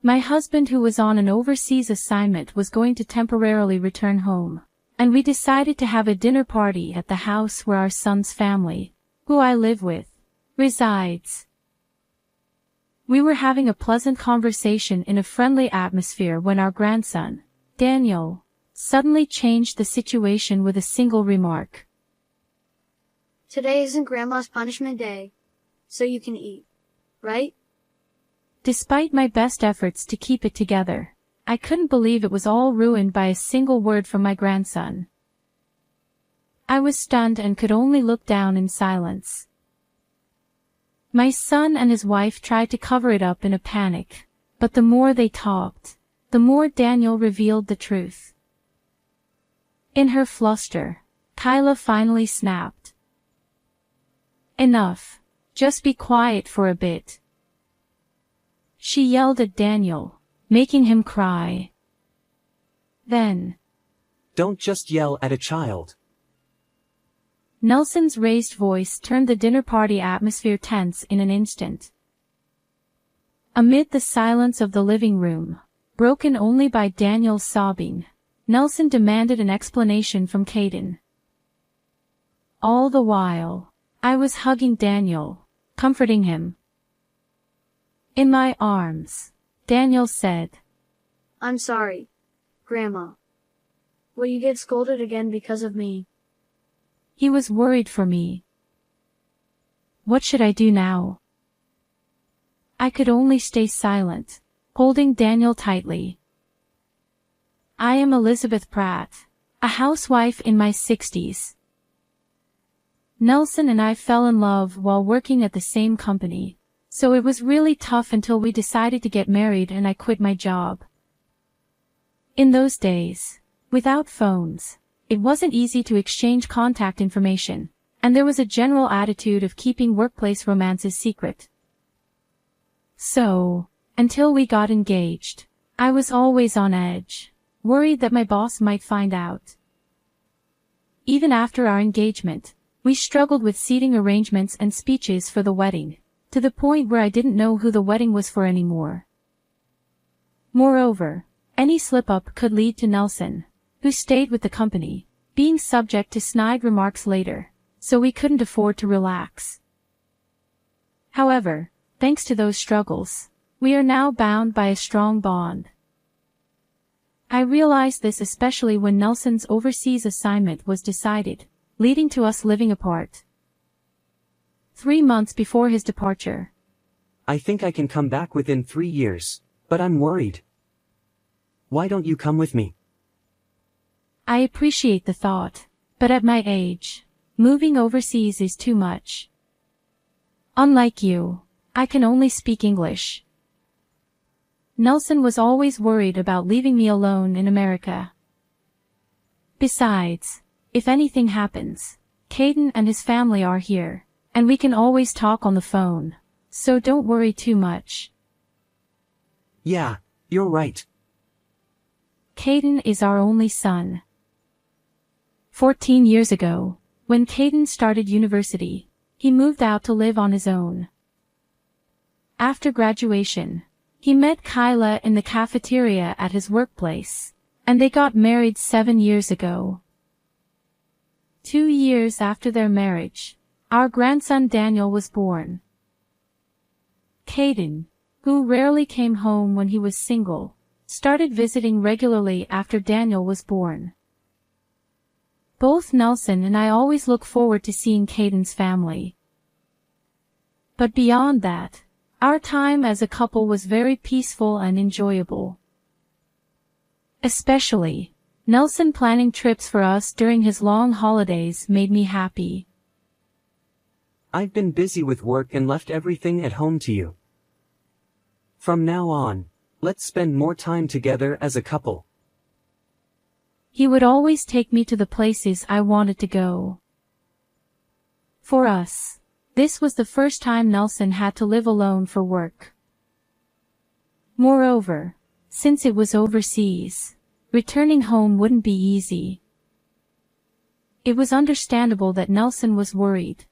My husband, who was on an overseas assignment, was going to temporarily return home, and we decided to have a dinner party at the house where our son's family, who I live with, resides. We were having a pleasant conversation in a friendly atmosphere when our grandson, Daniel, suddenly changed the situation with a single remark. Today isn't Grandma's punishment day, so you can eat, right? Despite my best efforts to keep it together, I couldn't believe it was all ruined by a single word from my grandson. I was stunned and could only look down in silence. My son and his wife tried to cover it up in a panic, but the more they talked, the more Daniel revealed the truth. In her fluster, Kyla finally snapped. "Enough. Just be quiet for a bit." She yelled at Daniel, making him cry. Then, "Don't just yell at a child." Nelson's raised voice turned the dinner party atmosphere tense in an instant. Amid the silence of the living room, broken only by Daniel's sobbing, Nelson demanded an explanation from Caden. All the while, I was hugging Daniel, comforting him. In my arms, Daniel said, "I'm sorry, Grandma. Will you get scolded again because of me?" He was worried for me. What should I do now? I could only stay silent, holding Daniel tightly. I am Elizabeth Pratt, a housewife in my 60s. Nelson and I fell in love while working at the same company, so it was really tough until we decided to get married and I quit my job. In those days, without phones, it wasn't easy to exchange contact information, and there was a general attitude of keeping workplace romances secret. So, until we got engaged, I was always on edge, worried that my boss might find out. Even after our engagement, we struggled with seating arrangements and speeches for the wedding, to the point where I didn't know who the wedding was for anymore. Moreover, any slip-up could lead to Nelson, who stayed with the company, being subject to snide remarks later, so we couldn't afford to relax. However, thanks to those struggles, we are now bound by a strong bond. I realized this especially when Nelson's overseas assignment was decided, leading to us living apart. 3 months before his departure. "I think I can come back within 3 years, but I'm worried. Why don't you come with me?" I appreciate the thought, but at my age, moving overseas is too much. Unlike you, I can only speak English. Nelson was always worried about leaving me alone in America. Besides, if anything happens, Caden and his family are here, and we can always talk on the phone, so don't worry too much. Yeah, you're right. Caden is our only son. 14 years ago, when Caden started university, he moved out to live on his own. After graduation, he met Kyla in the cafeteria at his workplace, and they got married 7 years ago. 2 years after their marriage, our grandson Daniel was born. Caden, who rarely came home when he was single, started visiting regularly after Daniel was born. Both Nelson and I always look forward to seeing Caden's family. But beyond that, our time as a couple was very peaceful and enjoyable. Especially, Nelson planning trips for us during his long holidays made me happy. I've been busy with work and left everything at home to you. From now on, let's spend more time together as a couple. He would always take me to the places I wanted to go. For us, this was the first time Nelson had to live alone for work. Moreover, since it was overseas, returning home wouldn't be easy. It was understandable that Nelson was worried.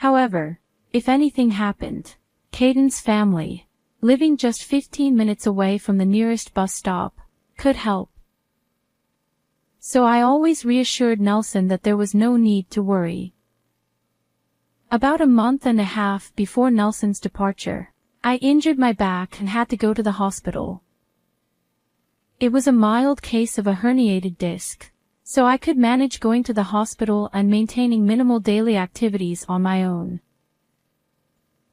However, if anything happened, Caden's family, living just 15 minutes away from the nearest bus stop, could help. So I always reassured Nelson that there was no need to worry. About a month and a half before Nelson's departure, I injured my back and had to go to the hospital. It was a mild case of a herniated disc, so I could manage going to the hospital and maintaining minimal daily activities on my own.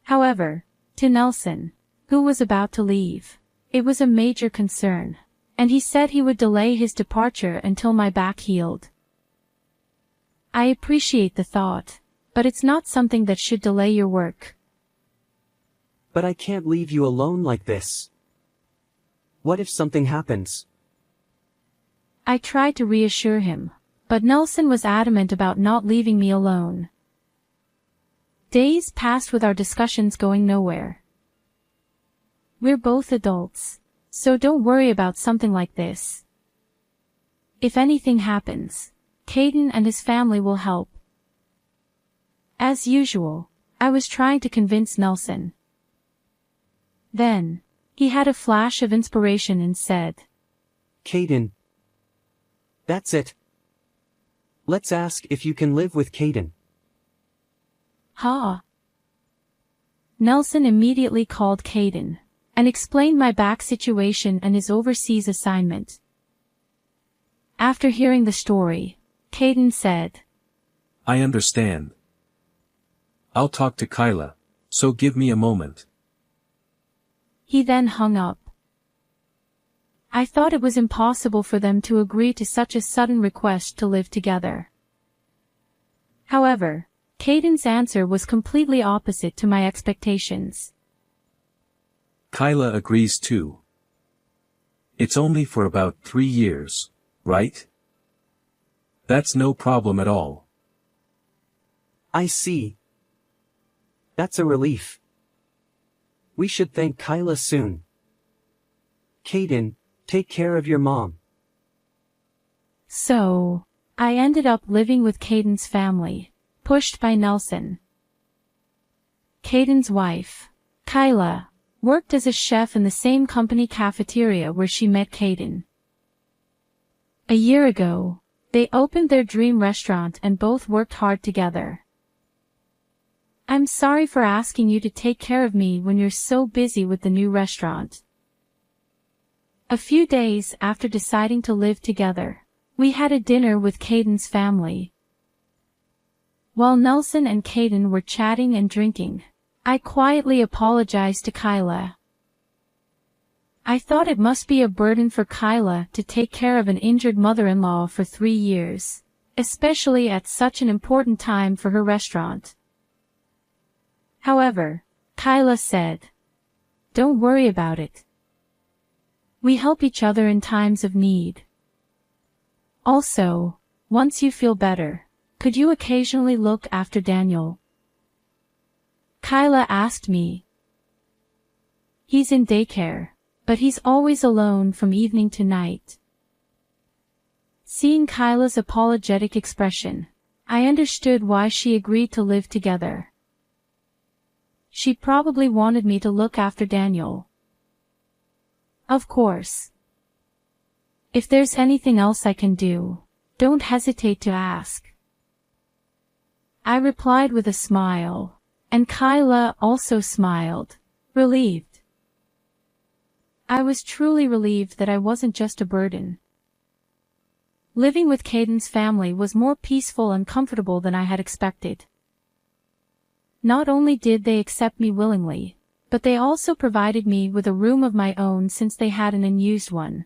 However, to Nelson, who was about to leave, it was a major concern, and he said he would delay his departure until my back healed. I appreciate the thought, but it's not something that should delay your work. But I can't leave you alone like this. What if something happens? I tried to reassure him, but Nelson was adamant about not leaving me alone. Days passed with our discussions going nowhere. We're both adults, so don't worry about something like this. If anything happens, Caden and his family will help. As usual, I was trying to convince Nelson. Then, he had a flash of inspiration and said, Caden. That's it. Let's ask if you can live with Caden. Ha! Nelson immediately called Caden and explained my back situation and his overseas assignment. After hearing the story, Caden said, I understand. I'll talk to Kyla, so give me a moment. He then hung up. I thought it was impossible for them to agree to such a sudden request to live together. However, Caden's answer was completely opposite to my expectations. Kyla agrees too. It's only for about 3 years, right? That's no problem at all. I see. That's a relief. We should thank Kyla soon. Caden, take care of your mom. So, I ended up living with Caden's family, pushed by Nelson. Caden's wife, Kyla, worked as a chef in the same company cafeteria where she met Caden. A year ago, they opened their dream restaurant and both worked hard together. I'm sorry for asking you to take care of me when you're so busy with the new restaurant. A few days after deciding to live together, we had a dinner with Caden's family. While Nelson and Caden were chatting and drinking, I quietly apologized to Kyla. I thought it must be a burden for Kyla to take care of an injured mother-in-law for 3 years, especially at such an important time for her restaurant. However, Kyla said, "Don't worry about it. We help each other in times of need. Also, once you feel better, could you occasionally look after Daniel?" Kyla asked me. He's in daycare, but he's always alone from evening to night. Seeing Kyla's apologetic expression, I understood why she agreed to live together. She probably wanted me to look after Daniel. Of course. If there's anything else I can do, don't hesitate to ask. I replied with a smile, and Kyla also smiled, relieved. I was truly relieved that I wasn't just a burden. Living with Caden's family was more peaceful and comfortable than I had expected. Not only did they accept me willingly, but they also provided me with a room of my own since they had an unused one.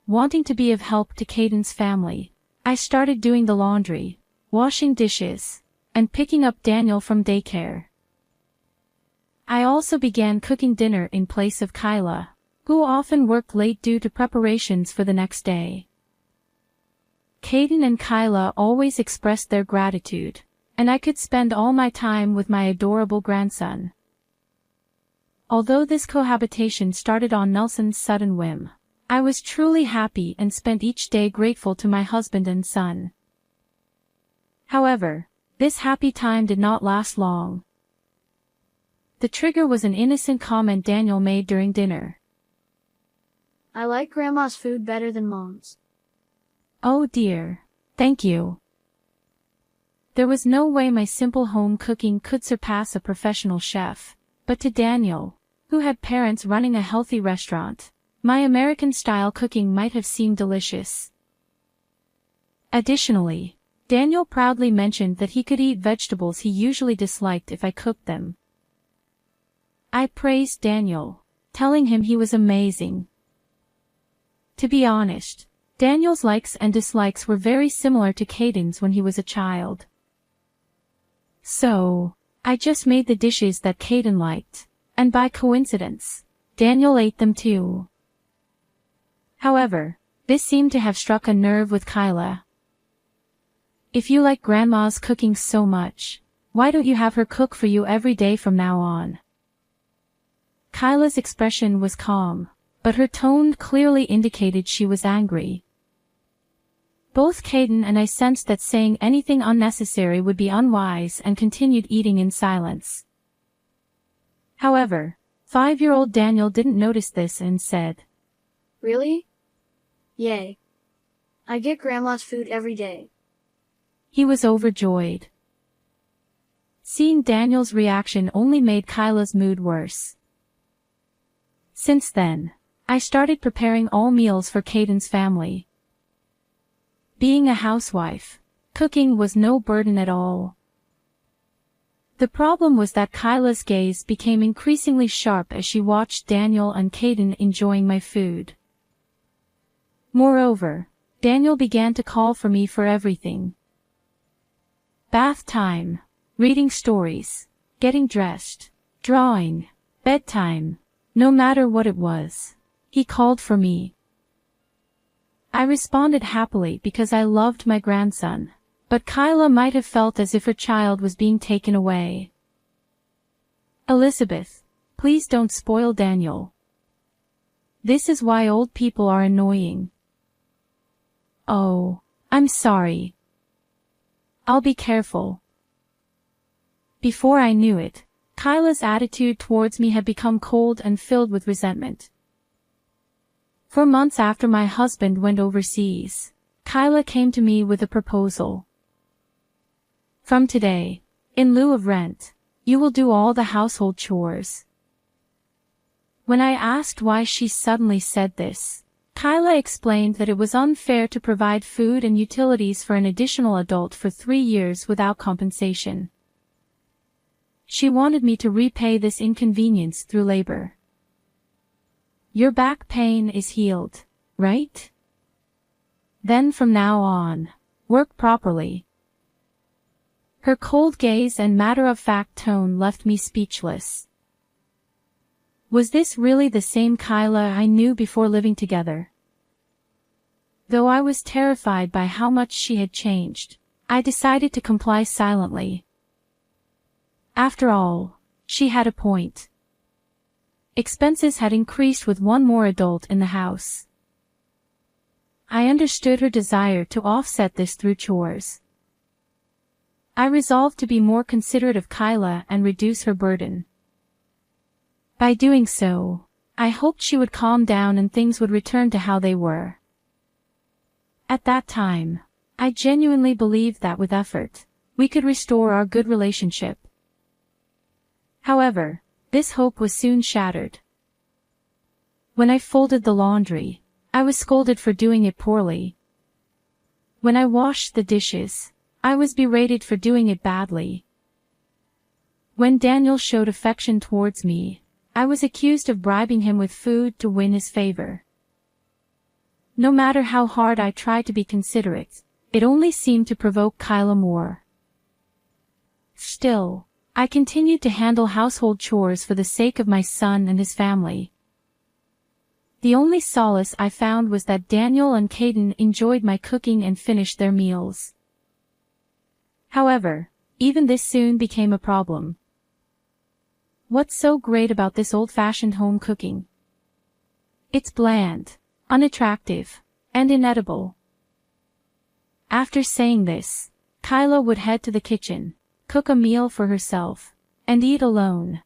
Wanting to be of help to Caden's family, I started doing the laundry, washing dishes, and picking up Daniel from daycare. I also began cooking dinner in place of Kyla, who often worked late due to preparations for the next day. Caden and Kyla always expressed their gratitude, and I could spend all my time with my adorable grandson. Although this cohabitation started on Nelson's sudden whim, I was truly happy and spent each day grateful to my husband and son. However, this happy time did not last long. The trigger was an innocent comment Daniel made during dinner. I like Grandma's food better than Mom's. Oh dear. Thank you. There was no way my simple home cooking could surpass a professional chef, but to Daniel, who had parents running a healthy restaurant, my American-style cooking might have seemed delicious. Additionally, Daniel proudly mentioned that he could eat vegetables he usually disliked if I cooked them. I praised Daniel, telling him he was amazing. To be honest, Daniel's likes and dislikes were very similar to Caden's when he was a child. So, I just made the dishes that Caden liked, and by coincidence, Daniel ate them too. However, this seemed to have struck a nerve with Kyla. If you like Grandma's cooking so much, why don't you have her cook for you every day from now on? Kyla's expression was calm, but her tone clearly indicated she was angry. Both Caden and I sensed that saying anything unnecessary would be unwise and continued eating in silence. However, 5-year-old Daniel didn't notice this and said, Really? Yay. I get Grandma's food every day. He was overjoyed. Seeing Daniel's reaction only made Kyla's mood worse. Since then, I started preparing all meals for Caden's family. Being a housewife, cooking was no burden at all. The problem was that Kyla's gaze became increasingly sharp as she watched Daniel and Caden enjoying my food. Moreover, Daniel began to call for me for everything. Bath time, reading stories, getting dressed, drawing, bedtime, no matter what it was, he called for me. I responded happily because I loved my grandson, but Kyla might have felt as if her child was being taken away. Elizabeth, please don't spoil Daniel. This is why old people are annoying. Oh, I'm sorry. I'll be careful. Before I knew it, Kyla's attitude towards me had become cold and filled with resentment. For months after my husband went overseas, Kyla came to me with a proposal. From today, in lieu of rent, you will do all the household chores. When I asked why she suddenly said this, Kyla explained that it was unfair to provide food and utilities for an additional adult for 3 years without compensation. She wanted me to repay this inconvenience through labor. Your back pain is healed, right? Then from now on, work properly. Her cold gaze and matter-of-fact tone left me speechless. Was this really the same Kyla I knew before living together? Though I was terrified by how much she had changed, I decided to comply silently. After all, she had a point. Expenses had increased with one more adult in the house. I understood her desire to offset this through chores. I resolved to be more considerate of Kyla and reduce her burden. By doing so, I hoped she would calm down and things would return to how they were. At that time, I genuinely believed that with effort, we could restore our good relationship. However, this hope was soon shattered. When I folded the laundry, I was scolded for doing it poorly. When I washed the dishes, I was berated for doing it badly. When Daniel showed affection towards me, I was accused of bribing him with food to win his favor. No matter how hard I tried to be considerate, it only seemed to provoke Kyla more. Still, I continued to handle household chores for the sake of my son and his family. The only solace I found was that Daniel and Caden enjoyed my cooking and finished their meals. However, even this soon became a problem. What's so great about this old-fashioned home cooking? It's bland, unattractive, and inedible. After saying this, Kyla would head to the kitchen, cook a meal for herself, and eat alone.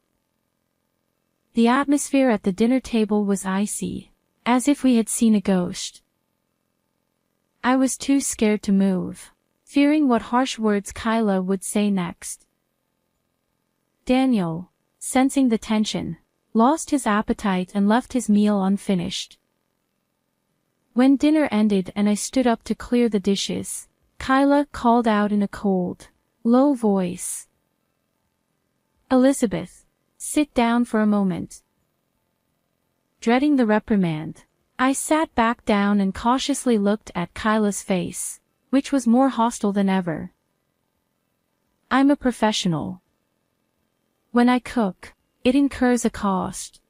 The atmosphere at the dinner table was icy, as if we had seen a ghost. I was too scared to move, fearing what harsh words Kyla would say next. Daniel, sensing the tension, lost his appetite and left his meal unfinished. When dinner ended and I stood up to clear the dishes, Kyla called out in a cold, low voice. "Elizabeth, sit down for a moment." Dreading the reprimand, I sat back down and cautiously looked at Kyla's face, which was more hostile than ever. "I'm a professional. When I cook, it incurs a cost.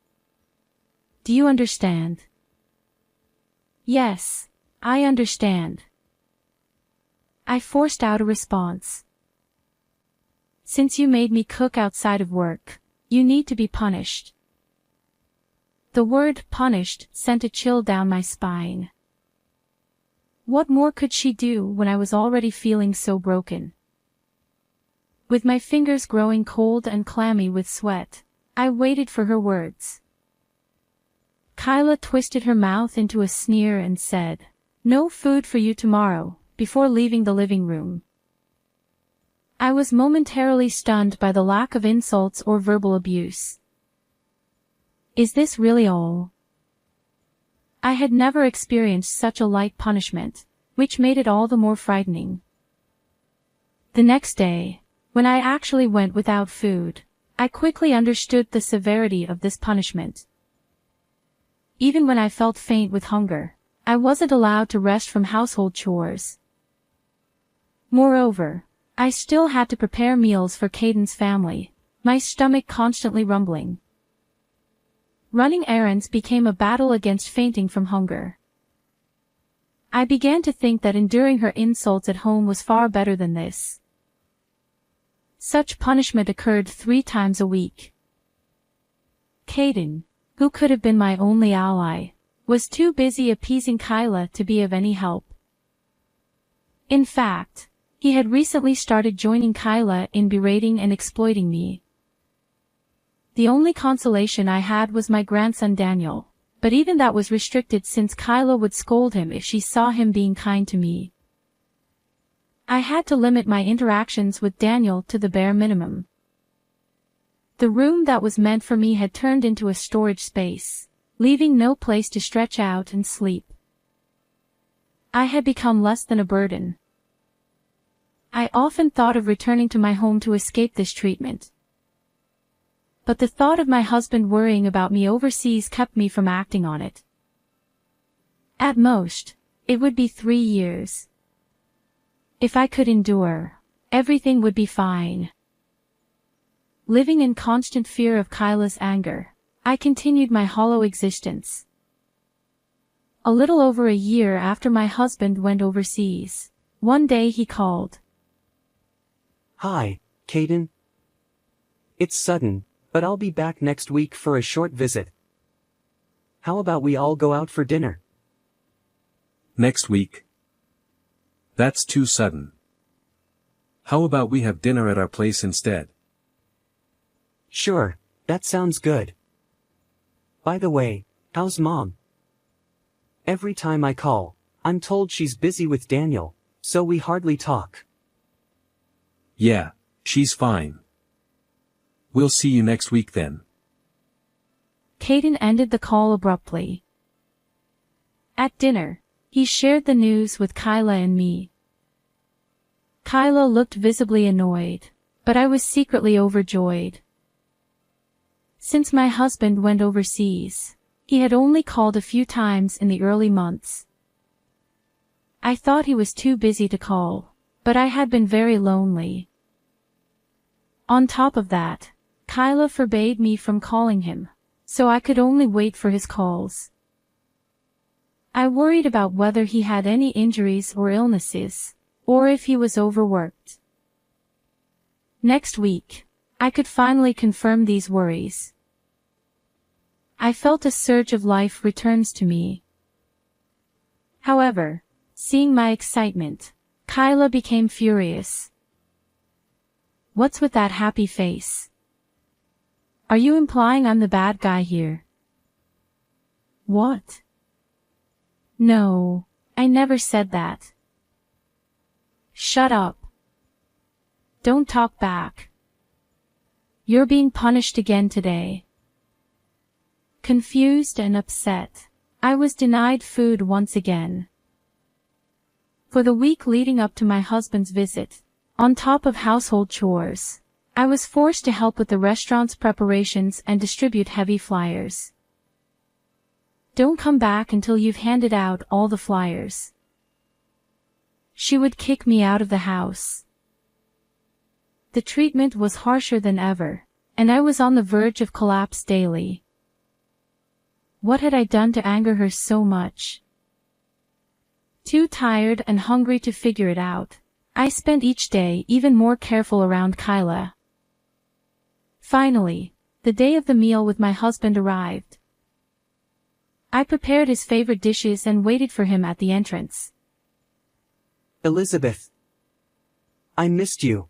Do you understand?" "Yes, I understand." I forced out a response. "Since you made me cook outside of work, you need to be punished." The word punished sent a chill down my spine. What more could she do when I was already feeling so broken? With my fingers growing cold and clammy with sweat, I waited for her words. Kyla twisted her mouth into a sneer and said, "No food for you tomorrow," before leaving the living room. I was momentarily stunned by the lack of insults or verbal abuse. Is this really all? I had never experienced such a light punishment, which made it all the more frightening. The next day, when I actually went without food, I quickly understood the severity of this punishment. Even when I felt faint with hunger, I wasn't allowed to rest from household chores. Moreover, I still had to prepare meals for Caden's family, my stomach constantly rumbling. Running errands became a battle against fainting from hunger. I began to think that enduring her insults at home was far better than this. Such punishment occurred 3 times a week. Caden, who could have been my only ally, was too busy appeasing Kyla to be of any help. In fact, he had recently started joining Kyla in berating and exploiting me. The only consolation I had was my grandson Daniel, but even that was restricted since Kyla would scold him if she saw him being kind to me. I had to limit my interactions with Daniel to the bare minimum. The room that was meant for me had turned into a storage space, leaving no place to stretch out and sleep. I had become less than a burden. I often thought of returning to my home to escape this treatment. But the thought of my husband worrying about me overseas kept me from acting on it. At most, it would be 3 years. If I could endure, everything would be fine. Living in constant fear of Kyla's anger, I continued my hollow existence. A little over a year after my husband went overseas, one day he called. "Hi, Caden. It's sudden, but I'll be back next week for a short visit. How about we all go out for dinner?" Next week? That's too sudden. How about we have dinner at our place instead? Sure, that sounds good. By the way, how's Mom? Every time I call, I'm told she's busy with Daniel, so we hardly talk. Yeah, she's fine. We'll see you next week then. Caden ended the call abruptly. At dinner, he shared the news with Kyla and me. Kyla looked visibly annoyed, but I was secretly overjoyed. Since my husband went overseas, he had only called a few times in the early months. I thought he was too busy to call, but I had been very lonely. On top of that, Kyla forbade me from calling him, so I could only wait for his calls. I worried about whether he had any injuries or illnesses, or if he was overworked. Next week, I could finally confirm these worries. I felt a surge of life returns to me. However, seeing my excitement, Kyla became furious. "What's with that happy face? Are you implying I'm the bad guy here? What? No, I never said that. Shut up. Don't talk back. You're being punished again today. Confused and upset, I was denied food once again. For the week leading up to my husband's visit, on top of household chores, I was forced to help with the restaurant's preparations and distribute heavy flyers. Don't come back until you've handed out all the flyers. She would kick me out of the house. The treatment was harsher than ever, and I was on the verge of collapse daily. What had I done to anger her so much? Too tired and hungry to figure it out, I spent each day even more careful around Kyla. Finally, the day of the meal with my husband arrived. I prepared his favorite dishes and waited for him at the entrance. Elizabeth. I missed you.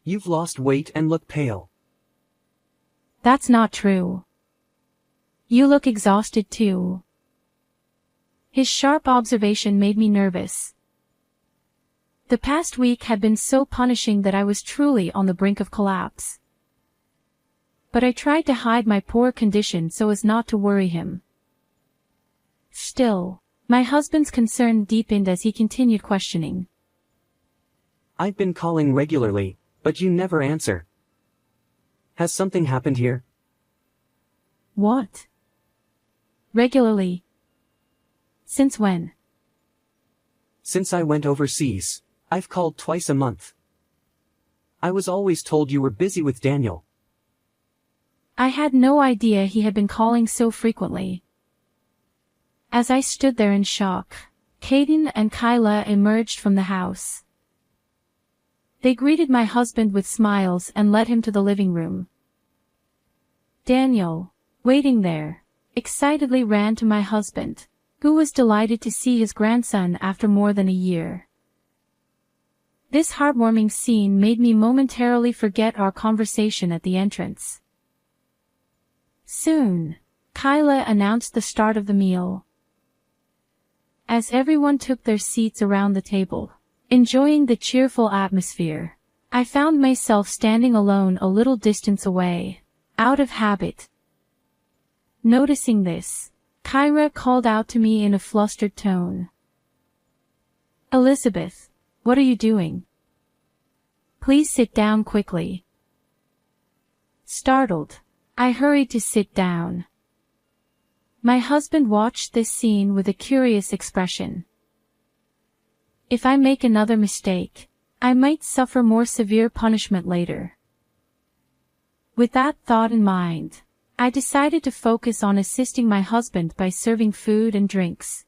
You've lost weight and look pale. That's not true. You look exhausted too. His sharp observation made me nervous. The past week had been so punishing that I was truly on the brink of collapse. But I tried to hide my poor condition so as not to worry him. Still, my husband's concern deepened as he continued questioning. I've been calling regularly, but you never answer. Has something happened here? What? Regularly? Since when? Since I went overseas, I've called twice a month. I was always told you were busy with Daniel. I had no idea he had been calling so frequently. As I stood there in shock, Caden and Kyla emerged from the house. They greeted my husband with smiles and led him to the living room. Daniel, waiting there, excitedly ran to my husband, who was delighted to see his grandson after more than a year. This heartwarming scene made me momentarily forget our conversation at the entrance. Soon, Kyla announced the start of the meal. As everyone took their seats around the table, enjoying the cheerful atmosphere, I found myself standing alone a little distance away, out of habit. Noticing this, Kyra called out to me in a flustered tone. Elizabeth, what are you doing? Please sit down quickly. Startled, I hurried to sit down. My husband watched this scene with a curious expression. If I make another mistake, I might suffer more severe punishment later. With that thought in mind, I decided to focus on assisting my husband by serving food and drinks.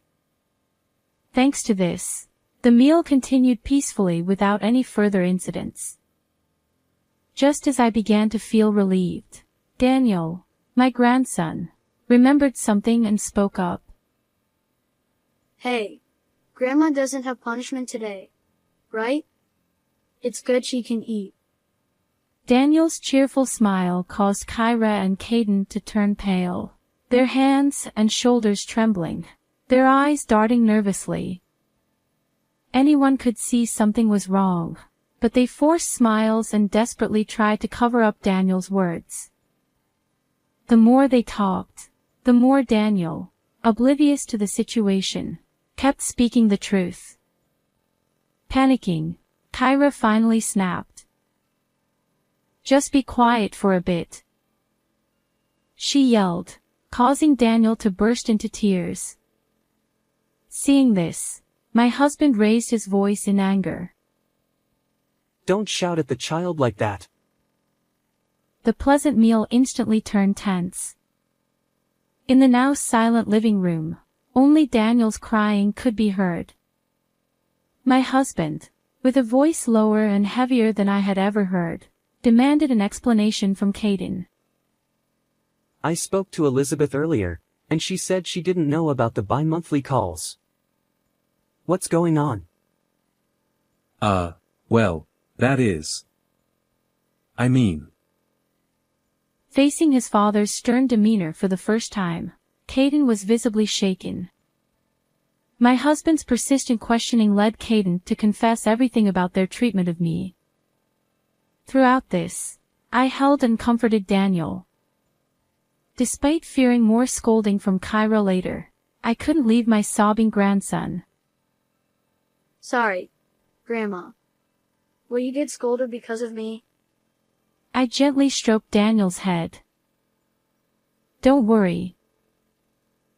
Thanks to this, the meal continued peacefully without any further incidents. Just as I began to feel relieved, Daniel, my grandson, remembered something and spoke up. Hey, Grandma doesn't have punishment today, right? It's good she can eat. Daniel's cheerful smile caused Kyra and Caden to turn pale, their hands and shoulders trembling, their eyes darting nervously. Anyone could see something was wrong, but they forced smiles and desperately tried to cover up Daniel's words. The more they talked, the more Daniel, oblivious to the situation, kept speaking the truth. Panicking, Kyra finally snapped. Just be quiet for a bit. She yelled, causing Daniel to burst into tears. Seeing this, my husband raised his voice in anger. Don't shout at the child like that. The pleasant meal instantly turned tense. In the now silent living room, only Daniel's crying could be heard. My husband, with a voice lower and heavier than I had ever heard, demanded an explanation from Caden. I spoke to Elizabeth earlier, and she said she didn't know about the bi-monthly calls. What's going on? Well, that is. I mean. Facing his father's stern demeanor for the first time, Caden was visibly shaken. My husband's persistent questioning led Caden to confess everything about their treatment of me. Throughout this, I held and comforted Daniel. Despite fearing more scolding from Kyra later, I couldn't leave my sobbing grandson. Sorry, Grandma. Will you get scolded because of me? I gently stroked Daniel's head. Don't worry.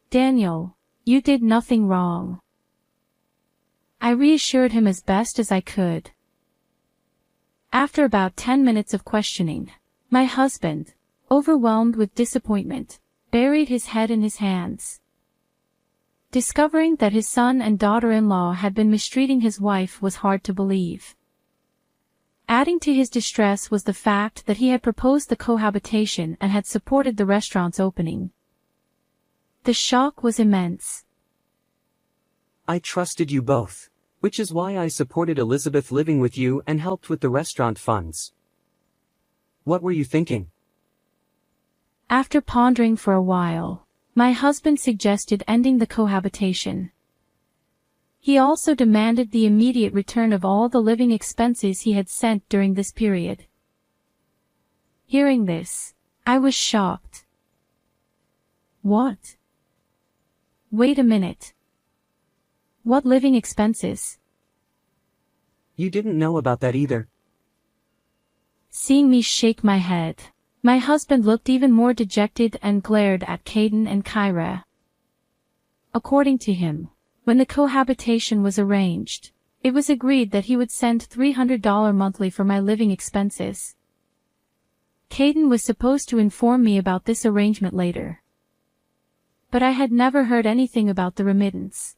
Daniel, you did nothing wrong. I reassured him as best as I could. After about 10 minutes of questioning, my husband, overwhelmed with disappointment, buried his head in his hands. Discovering that his son and daughter-in-law had been mistreating his wife was hard to believe. Adding to his distress was the fact that he had proposed the cohabitation and had supported the restaurant's opening. The shock was immense. I trusted you both, which is why I supported Elizabeth living with you and helped with the restaurant funds. What were you thinking? After pondering for a while, my husband suggested ending the cohabitation. He also demanded the immediate return of all the living expenses he had sent during this period. Hearing this, I was shocked. What? Wait a minute. What living expenses? You didn't know about that either. Seeing me shake my head, my husband looked even more dejected and glared at Caden and Kyra. According to him, when the cohabitation was arranged, it was agreed that he would send $300 monthly for my living expenses. Caden was supposed to inform me about this arrangement later. But I had never heard anything about the remittance.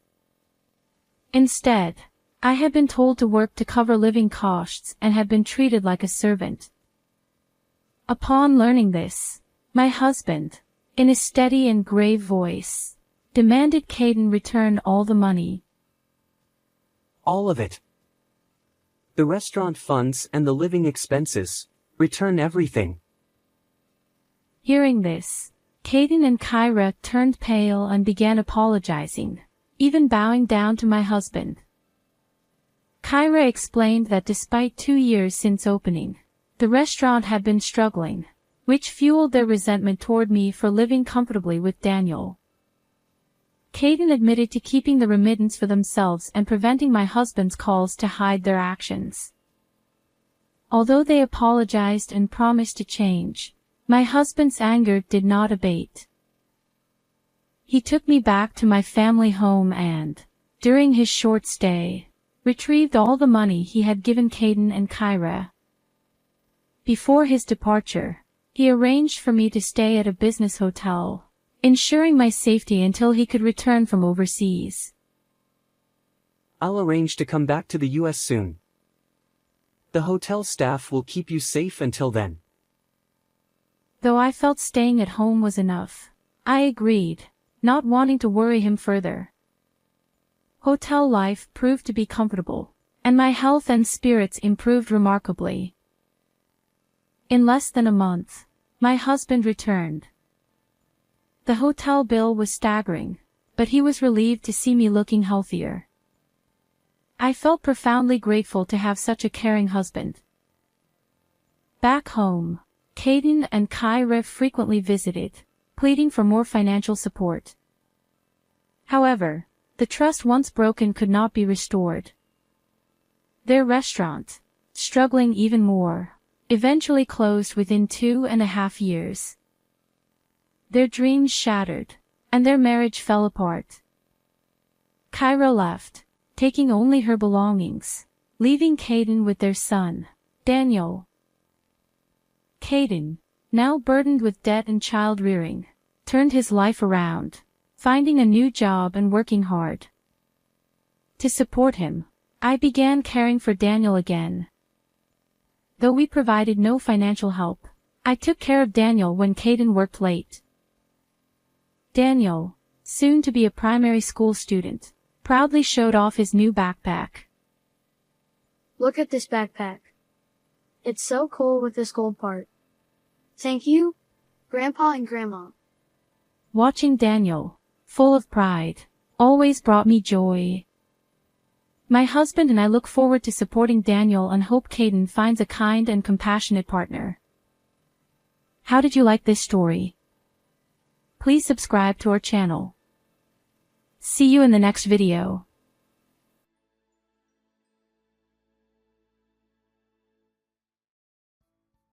Instead, I had been told to work to cover living costs and had been treated like a servant. Upon learning this, my husband, in a steady and grave voice, demanded Caden return all the money. All of it. The restaurant funds and the living expenses. Return everything. Hearing this, Caden and Kyra turned pale and began apologizing, even bowing down to my husband. Kyra explained that despite 2 years since opening, the restaurant had been struggling, which fueled their resentment toward me for living comfortably with Daniel. Caden admitted to keeping the remittance for themselves and preventing my husband's calls to hide their actions. Although they apologized and promised to change, my husband's anger did not abate. He took me back to my family home and, during his short stay, retrieved all the money he had given Caden and Kyra. Before his departure, he arranged for me to stay at a business hotel, ensuring my safety until he could return from overseas. I'll arrange to come back to the US soon. The hotel staff will keep you safe until then. Though I felt staying at home was enough, I agreed, not wanting to worry him further. Hotel life proved to be comfortable, and my health and spirits improved remarkably. In less than a month, my husband returned. The hotel bill was staggering, but he was relieved to see me looking healthier. I felt profoundly grateful to have such a caring husband. Back home, Caden and Kyra frequently visited, pleading for more financial support. However, the trust once broken could not be restored. Their restaurant, struggling even more, eventually closed within 2.5 years. Their dreams shattered, and their marriage fell apart. Kyra left, taking only her belongings, leaving Caden with their son, Daniel. Caden, now burdened with debt and child-rearing, turned his life around, finding a new job and working hard. To support him, I began caring for Daniel again. Though we provided no financial help, I took care of Daniel when Caden worked late. Daniel, soon to be a primary school student, proudly showed off his new backpack. Look at this backpack. It's so cool with this gold part. Thank you, Grandpa and Grandma. Watching Daniel, full of pride, always brought me joy. My husband and I look forward to supporting Daniel and hope Caden finds a kind and compassionate partner. How did you like this story? Please subscribe to our channel. See you in the next video.